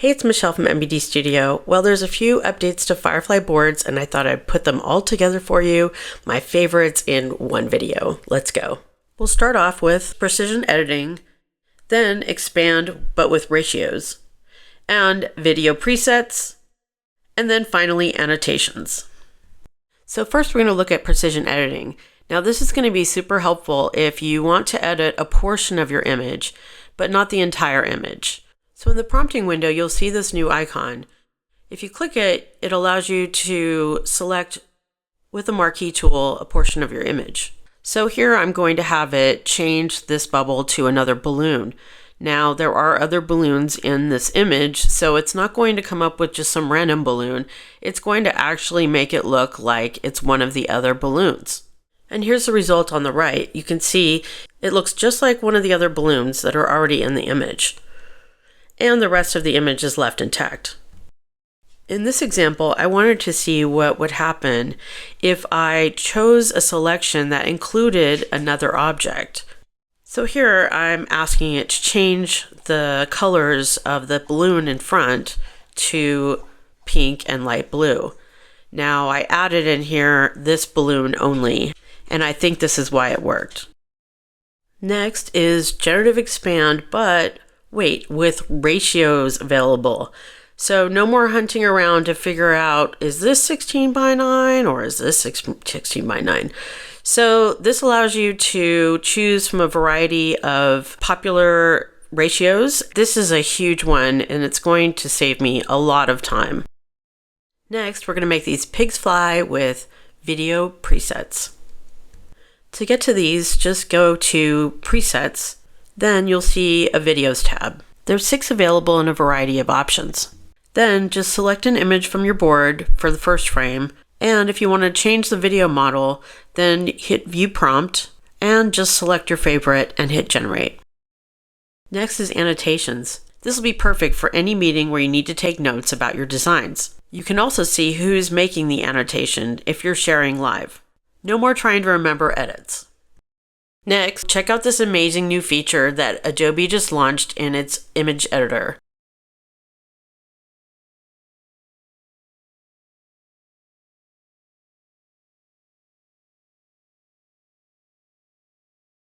Hey, it's Michelle from MBD Studio. Well, there's a few updates to Firefly Boards, and I thought I'd put them all together for you, my favorites in one video. Let's go. We'll start off with precision editing, then expand but with ratios, and video presets, and then finally annotations. So first we're going to look at precision editing. Now this is going to be super helpful if you want to edit a portion of your image, but not the entire image. So in the prompting window, you'll see this new icon. If you click it, it allows you to select with the marquee tool a portion of your image. So here I'm going to have it change this bubble to another balloon. Now there are other balloons in this image, so it's not going to come up with just some random balloon. It's going to actually make it look like it's one of the other balloons. And here's the result on the right. You can see it looks just like one of the other balloons that are already in the image. And the rest of the image is left intact. In this example, I wanted to see what would happen if I chose a selection that included another object. So here I'm asking it to change the colors of the balloon in front to pink and light blue. Now I added in here this balloon only, and I think this is why it worked. Next is Generative Expand, but wait, with ratios available. So no more hunting around to figure out, is this 16 by 9 or is this 16 by 9? So this allows you to choose from a variety of popular ratios. This is a huge one and it's going to save me a lot of time. Next, we're going to make these pigs fly with video presets. To get to these, just go to presets. Then you'll see a videos tab. There's 6 available in a variety of options. Then just select an image from your board for the first frame, and if you want to change the video model, then hit view prompt and just select your favorite and hit generate. Next is annotations. This will be perfect for any meeting where you need to take notes about your designs. You can also see who's making the annotation if you're sharing live. No more trying to remember edits. Next, check out this amazing new feature that Adobe just launched in its image editor.